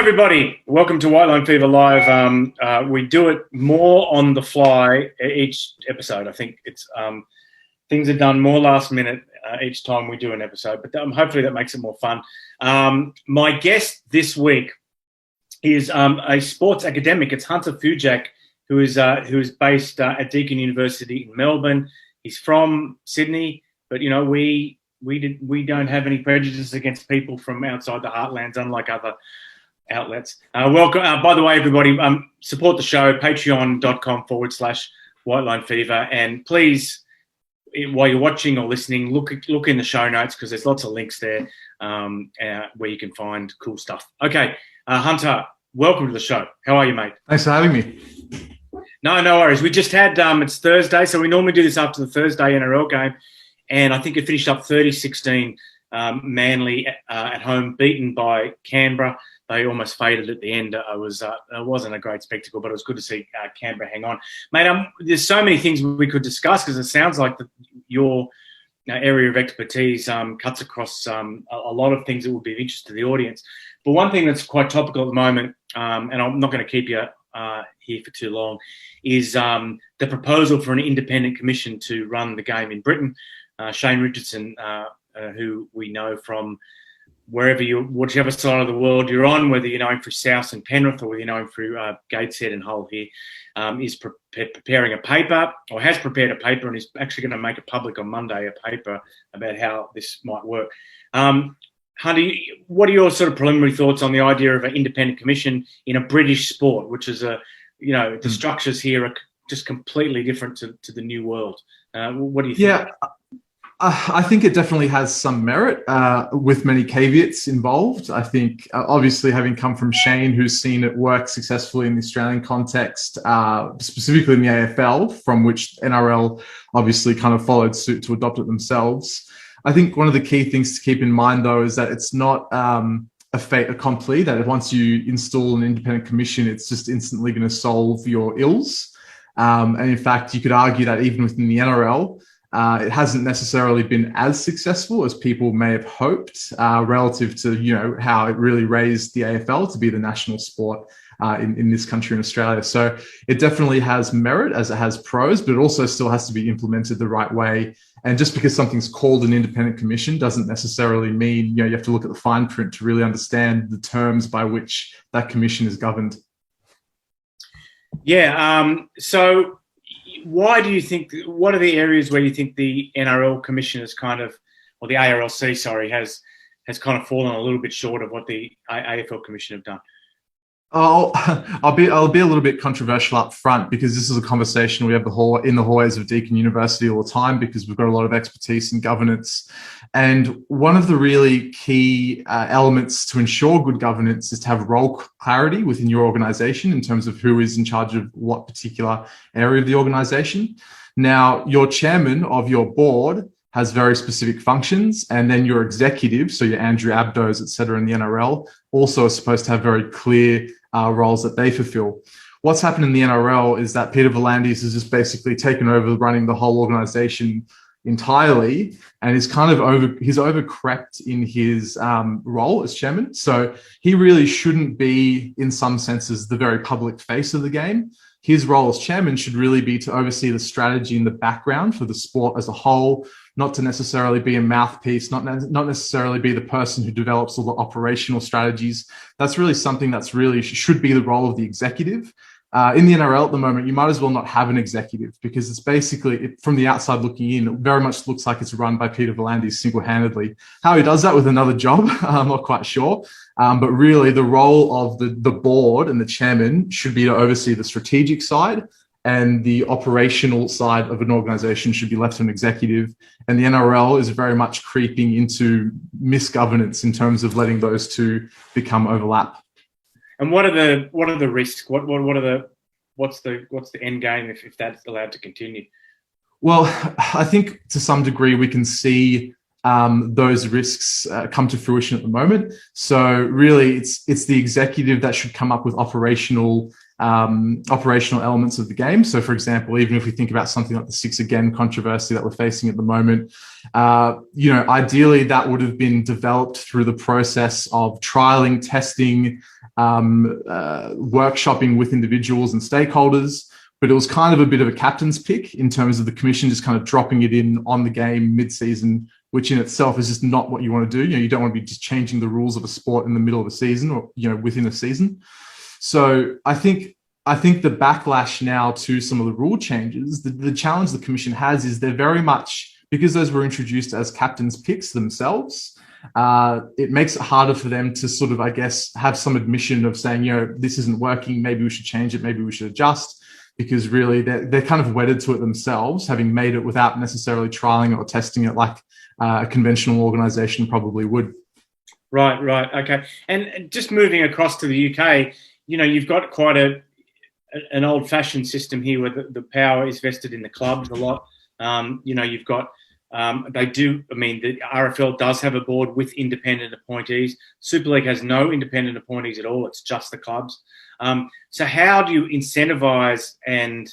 everybody. Welcome to White Line Fever Live. We do it more on the fly each episode. I think it's things are done more last minute each time we do an episode, but hopefully that makes it more fun. My guest this week is a sports academic. It's Hunter Fujak, who is based at Deakin University in Melbourne. He's from Sydney, but you know we don't have any prejudices against people from outside the heartlands, unlike other outlets. Welcome. By the way, everybody, support the show, patreon.com/White Line Fever. And please, while you're watching or listening, look in the show notes because there's lots of links there where you can find cool stuff. Okay, Hunter, welcome to the show. How are you, mate? Thanks for having me. No worries. We just had, it's Thursday, so we normally do this after the Thursday NRL game. And I think it finished up 30-16, Manly at home, beaten by Canberra. They almost faded at the end. It wasn't a great spectacle, but it was good to see Canberra hang on. Mate, there's so many things we could discuss because it sounds like your area of expertise cuts across a lot of things that would be of interest to the audience. But one thing that's quite topical at the moment, and I'm not going to keep you here for too long, is the proposal for an independent commission to run the game in Britain. Shane Richardson, who we know from whichever side of the world you're on, whether you know him through South and Penrith or whether you know him through Gateshead and Hull here, is preparing a paper or has prepared a paper and is actually going to make it public on Monday, a paper about how this might work. Hunter, what are your sort of preliminary thoughts on the idea of an independent commission in a British sport, which is the structures here are just completely different to the new world? What do you think? Yeah, I think it definitely has some merit with many caveats involved. I think, obviously, having come from Shane, who's seen it work successfully in the Australian context, specifically in the AFL, from which NRL obviously kind of followed suit to adopt it themselves. I think one of the key things to keep in mind, though, is that it's not a fait accompli, that once you install an independent commission, it's just instantly going to solve your ills. And in fact, you could argue that even within the NRL, it hasn't necessarily been as successful as people may have hoped relative to, how it really raised the AFL to be the national sport in this country in Australia. So it definitely has merit as it has pros, but it also still has to be implemented the right way. And just because something's called an independent commission doesn't necessarily mean, you have to look at the fine print to really understand the terms by which that commission is governed. Yeah. So why do you think, what are the areas where you think the NRL commission is or the ARLC, has kind of fallen a little bit short of what the AFL commission have done? I'll be a little bit controversial up front because this is a conversation we have in the hallways of Deakin University all the time because we've got a lot of expertise in governance. And one of the really key elements to ensure good governance is to have role clarity within your organization in terms of who is in charge of what particular area of the organization. Now, your chairman of your board has very specific functions, and then your executive, so your Andrew Abdos, et cetera, in the NRL, also are supposed to have very clear roles that they fulfill. What's happened in the NRL is that Peter V'landys has just basically taken over running the whole organization entirely, and he's overcrept in his role as chairman. So he really shouldn't be, in some senses, the very public face of the game. His role as chairman should really be to oversee the strategy in the background for the sport as a whole, not to necessarily be a mouthpiece, not necessarily be the person who develops all the operational strategies. That's really something that's really should be the role of the executive. In the NRL at the moment, you might as well not have an executive because it's basically, from the outside looking in, it very much looks like it's run by Peter V'landys single-handedly. How he does that with another job, I'm not quite sure. But really, the role of the board and the chairman should be to oversee the strategic side, and the operational side of an organization should be left to an executive. And the NRL is very much creeping into misgovernance in terms of letting those two become overlap. And what are the risks? What's the end game if that's allowed to continue? Well, I think to some degree we can see those risks come to fruition at the moment. So really, it's the executive that should come up with operational elements of the game. So, for example, even if we think about something like the 6 again controversy that we're facing at the moment, ideally that would have been developed through the process of trialing, testing, workshopping with individuals and stakeholders. But it was kind of a bit of a captain's pick in terms of the commission just kind of dropping it in on the game mid-season, which in itself is just not what you want to do. You don't want to be just changing the rules of a sport in the middle of a season or, within a season. So I think the backlash now to some of the rule changes, the challenge the commission has is they're very much, because those were introduced as captain's picks themselves, it makes it harder for them to sort of, I guess, have some admission of saying, this isn't working, maybe we should change it, maybe we should adjust. Because really they're kind of wedded to it themselves, having made it without necessarily trialing it or testing it like a conventional organisation probably would. Right. Okay. And just moving across to the UK, you've got quite an old-fashioned system here where the power is vested in the clubs a lot. You've got the RFL does have a board with independent appointees. Super League has no independent appointees at all. It's just the clubs. So how do you incentivize and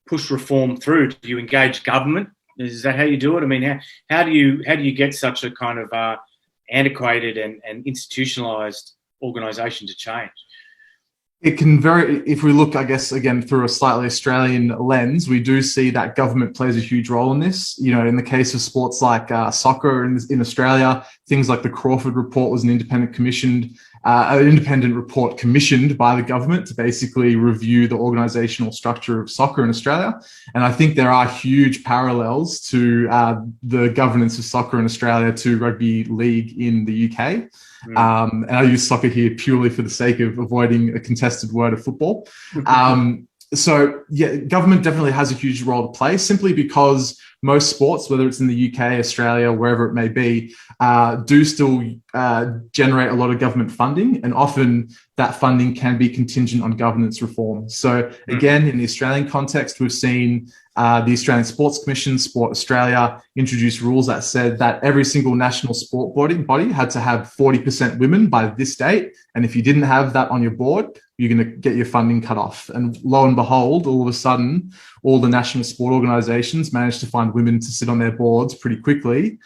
push reform through? Do you engage government? Is that how you do it? I mean, how do you get such a kind of antiquated and institutionalized organisation to change? It can if we look, I guess, again, through a slightly Australian lens, we do see that government plays a huge role in this. In the case of sports like soccer in Australia, things like the Crawford Report was an independent report commissioned by the government to basically review the organisational structure of soccer in Australia. And I think there are huge parallels to the governance of soccer in Australia to rugby league in the UK. And I use soccer here purely for the sake of avoiding a contested word of football. So, government definitely has a huge role to play simply because most sports, whether it's in the UK, Australia, wherever it may be, do still generate a lot of government funding, and often that funding can be contingent on governance reform. So again, in the Australian context, we've seen the Australian Sports Commission, Sport Australia, introduce rules that said that every single national sport body had to have 40% women by this date. And if you didn't have that on your board, you're going to get your funding cut off. And lo and behold, all of a sudden, all the national sport organisations managed to find women to sit on their boards pretty quickly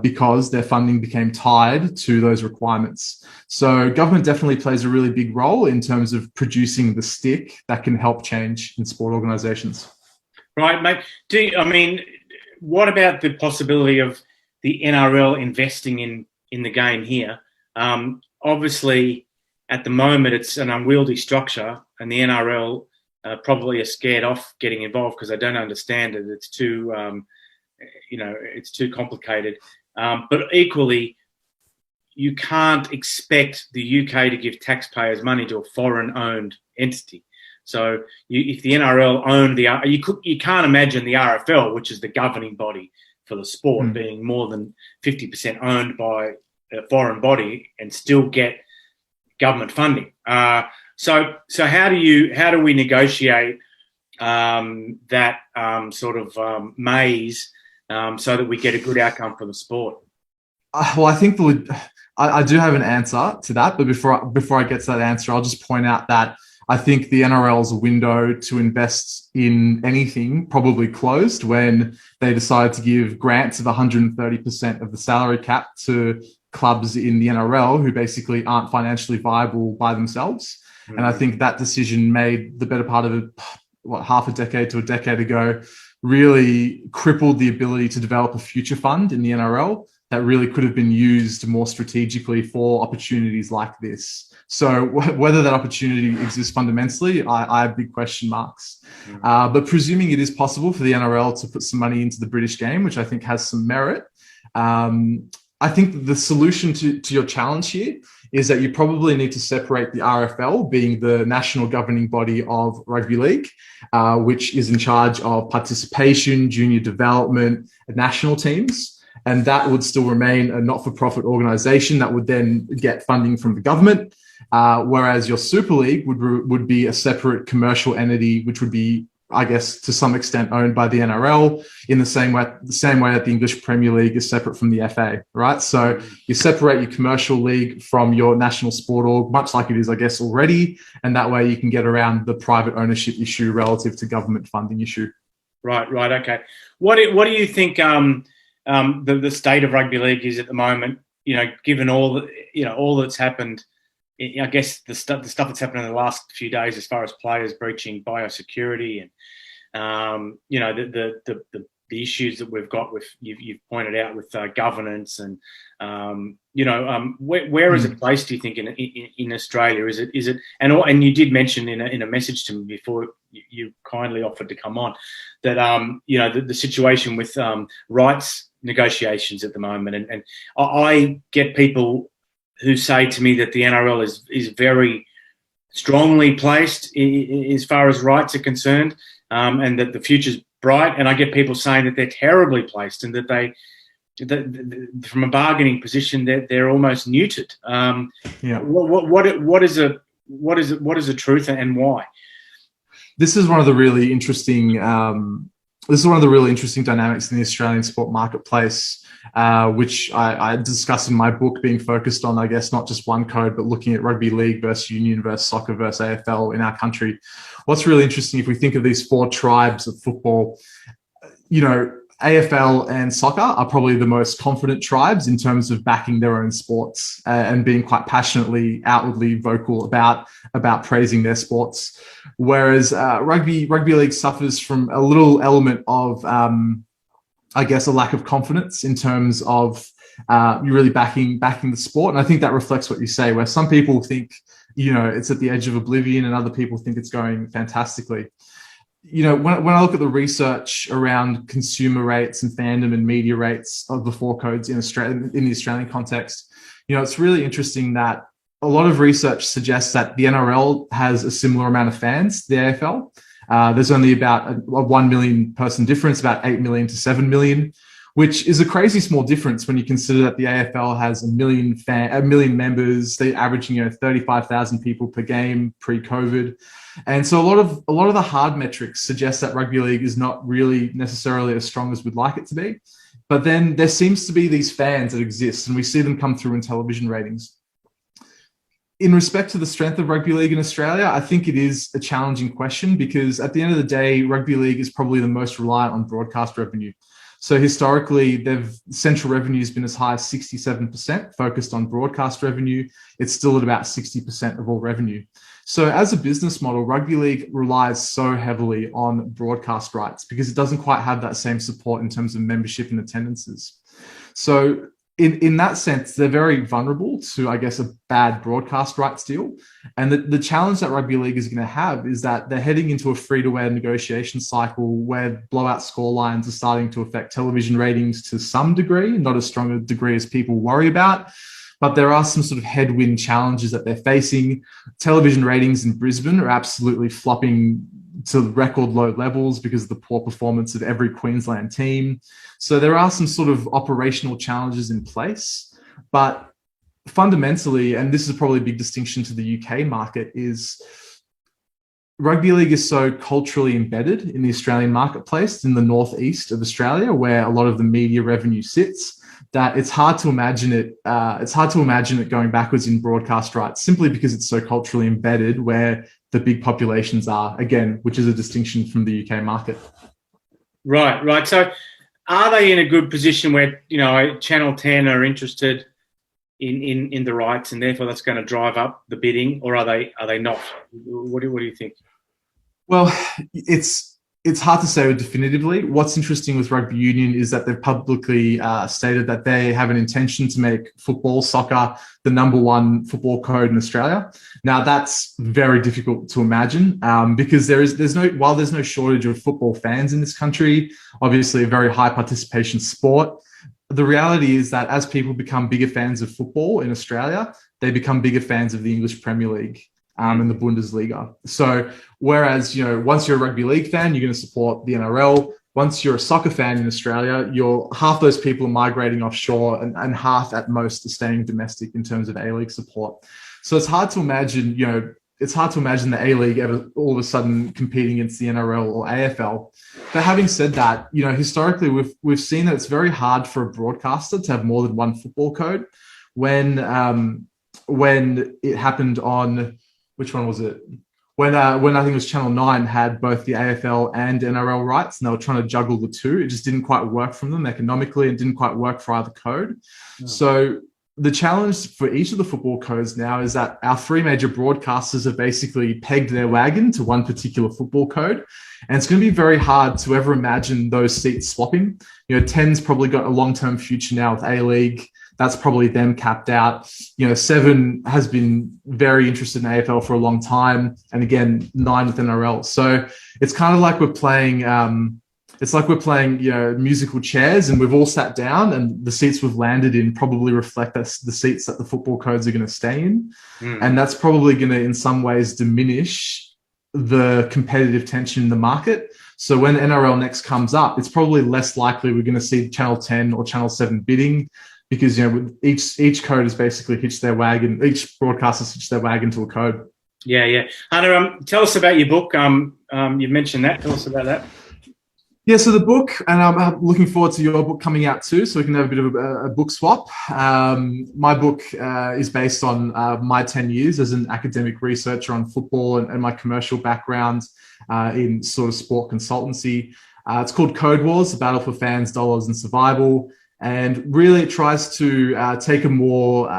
because their funding became tied to those requirements. So government definitely plays a really big role in terms of producing the stick that can help change in sport organisations. Right, mate. What about the possibility of the NRL investing in the game here? Obviously, at the moment, it's an unwieldy structure, and the NRL probably are scared off getting involved because they don't understand it. It's too, it's too complicated. But equally, you can't expect the UK to give taxpayers money to a foreign-owned entity. So if the NRL owned you can't imagine the RFL, which is the governing body for the sport, being more than 50% owned by a foreign body and still get government funding. So how do we negotiate that sort of maze so that we get a good outcome for the sport? Well, I think I do have an answer to that, but before I get to that answer, I'll just point out that I think the NRL's window to invest in anything probably closed when they decided to give grants of 130% of the salary cap to clubs in the NRL who basically aren't financially viable by themselves. And I think that decision made the better part of half a decade to a decade ago really crippled the ability to develop a future fund in the NRL that really could have been used more strategically for opportunities like this. So whether that opportunity exists fundamentally, I have big question marks. But presuming it is possible for the NRL to put some money into the British game, which I think has some merit, I think the solution to your challenge here is that you probably need to separate the RFL, being the national governing body of rugby league, which is in charge of participation, junior development, and national teams. And that would still remain a not-for-profit organisation that would then get funding from the government, whereas your Super League would be a separate commercial entity, which would be, I guess, to some extent owned by the NRL in the same way that the English Premier League is separate from the FA, right? So you separate your commercial league from your national sport org, much like it is, I guess, already, and that way you can get around the private ownership issue relative to government funding issue. Right, okay. What do you think the state of rugby league is at the moment? given all that's happened, I guess the stuff that's happened in the last few days as far as players breaching biosecurity and the issues that we've got with you've pointed out with governance and where is it placed, do you think, in Australia? Is it and you did mention in a message to me before you kindly offered to come on that the situation with rights negotiations at the moment, and I get people who say to me that the NRL is very strongly placed as far as rights are concerned, and that the future's bright. And I get people saying that they're terribly placed and that from a bargaining position they're almost neutered. What is the truth and why? This is one of the really interesting. This is one of the really interesting dynamics in the Australian sport marketplace, which I discuss in my book, being focused on, I guess, not just one code, but looking at rugby league versus union versus soccer versus AFL in our country. What's really interesting, if we think of these four tribes of football, AFL and soccer are probably the most confident tribes in terms of backing their own sports and being quite passionately, outwardly vocal about praising their sports. Whereas rugby league suffers from a little element of, I guess, a lack of confidence in terms of you really backing the sport. And I think that reflects what you say, where some people think, it's at the edge of oblivion and other people think it's going fantastically. When I look at the research around consumer rates and fandom and media rates of the four codes in Australia, in the Australian context, it's really interesting that a lot of research suggests that the NRL has a similar amount of fans to the AFL. There's only about a 1 million person difference, about 8 million to 7 million, which is a crazy small difference when you consider that the AFL has a million members. They're averaging 35,000 people per game pre-COVID. And so a lot of the hard metrics suggest that rugby league is not really necessarily as strong as we'd like it to be. But then there seems to be these fans that exist, and we see them come through in television ratings. In respect to the strength of rugby league in Australia, I think it is a challenging question, because at the end of the day, rugby league is probably the most reliant on broadcast revenue. So historically, central revenue has been as high as 67% focused on broadcast revenue. It's still at about 60% of all revenue. So as a business model, rugby league relies so heavily on broadcast rights because it doesn't quite have that same support in terms of membership and attendances. So in that sense, they're very vulnerable to, I guess, a bad broadcast rights deal. And the challenge that rugby league is going to have is that they're heading into a free-to-air negotiation cycle where blowout scorelines are starting to affect television ratings to some degree, not as strong a degree as people worry about. But there are some sort of headwind challenges that they're facing. Television ratings in Brisbane are absolutely flopping to record low levels because of the poor performance of every Queensland team. So there are some sort of operational challenges in place. But fundamentally, and this is probably a big distinction to the UK market, is rugby league is so culturally embedded in the Australian marketplace in the northeast of Australia, where a lot of the media revenue sits, that it's hard to imagine it. It's hard to imagine it going backwards in broadcast rights, simply because it's so culturally embedded where the big populations are, again, which is a distinction from the UK market. Right. So are they in a good position where, Channel 10 are interested in the rights and therefore that's going to drive up the bidding, or are they not? What do you think? Well, it's hard to say definitively. What's interesting with rugby union is that they've publicly stated that they have an intention to make soccer, the number one football code in Australia. Now, that's very difficult to imagine because while there's no shortage of football fans in this country, obviously a very high participation sport. The reality is that as people become bigger fans of football in Australia, they become bigger fans of the English Premier League and the Bundesliga. So whereas, once you're a rugby league fan, you're going to support the NRL. Once you're a soccer fan in Australia, half those people are migrating offshore and half at most are staying domestic in terms of A-League support. So it's hard to imagine, the A-League ever all of a sudden competing against the NRL or AFL. But having said that, historically we've seen that it's very hard for a broadcaster to have more than one football code. When it happened on, which one was it? When I think it was Channel 9 had both the AFL and NRL rights, and they were trying to juggle the two. It just didn't quite work for them economically, and didn't quite work for either code. Oh. So the challenge for each of the football codes now is that our three major broadcasters have basically pegged their wagon to one particular football code. And it's going to be very hard to ever imagine those seats swapping. 10's probably got a long-term future now with A-League. That's probably them capped out. 7 has been very interested in AFL for a long time. And again, 9 with NRL. So it's kind of like we're playing... musical chairs, and we've all sat down, and the seats we've landed in probably reflect the seats that the football codes are going to stay in. And that's probably going to, in some ways, diminish the competitive tension in the market. So when NRL next comes up, it's probably less likely we're going to see Channel 10 or Channel 7 bidding, because each code has basically hitched their wagon. Each broadcaster's hitched their wagon to a code. Yeah. Hunter, tell us about your book. You mentioned that. Tell us about that. Yeah, so the book, and I'm looking forward to your book coming out too, so we can have a bit of a book swap. My book is based on my 10 years as an academic researcher on football and my commercial background in sort of sport consultancy. It's called Code Wars, The Battle for Fans, Dollars and Survival. And really it tries to take a more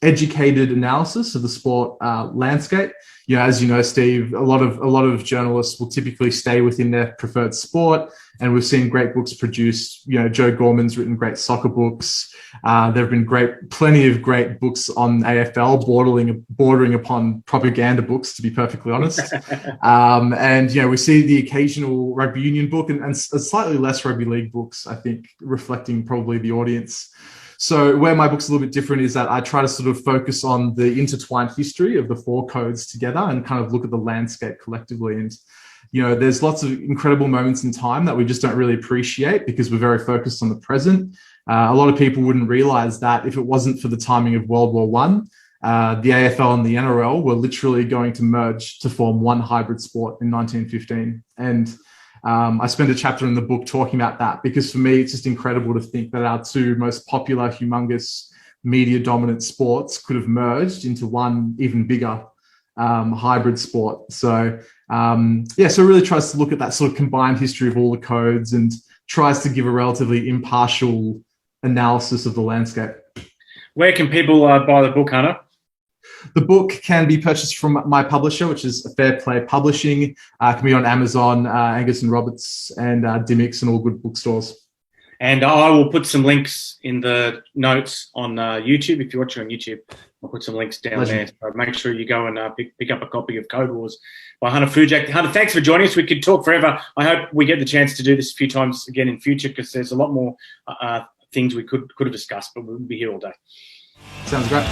educated analysis of the sport landscape. As you know, Steve, a lot of journalists will typically stay within their preferred sport, and we've seen great books produced. Joe Gorman's written great soccer books. There have been plenty of great books on AFL, bordering upon propaganda books, to be perfectly honest. And we see the occasional rugby union book and slightly less rugby league books, I think, reflecting probably the audience. So where my book's a little bit different is that I try to sort of focus on the intertwined history of the 4 codes together and kind of look at the landscape collectively. And, there's lots of incredible moments in time that we just don't really appreciate because we're very focused on the present. A lot of people wouldn't realize that if it wasn't for the timing of World War I, the AFL and the NRL were literally going to merge to form one hybrid sport in 1915. And I spend a chapter in the book talking about that because for me, it's just incredible to think that our 2 most popular, humongous, media-dominant sports could have merged into one even bigger hybrid sport. So, so it really tries to look at that sort of combined history of all the codes and tries to give a relatively impartial analysis of the landscape. Where can people buy the book, Hunter? The book can be purchased from my publisher, which is Fair Play Publishing. It can be on Amazon, Angus and Roberts, and Dimmicks, and all good bookstores. And I will put some links in the notes on YouTube. If you're watching on YouTube, I'll put some links down there. So make sure you go and pick up a copy of Code Wars by Hunter Fujak. Hunter, thanks for joining us. We could talk forever. I hope we get the chance to do this a few times again in future because there's a lot more things we could have discussed, but we'll be here all day. Sounds great.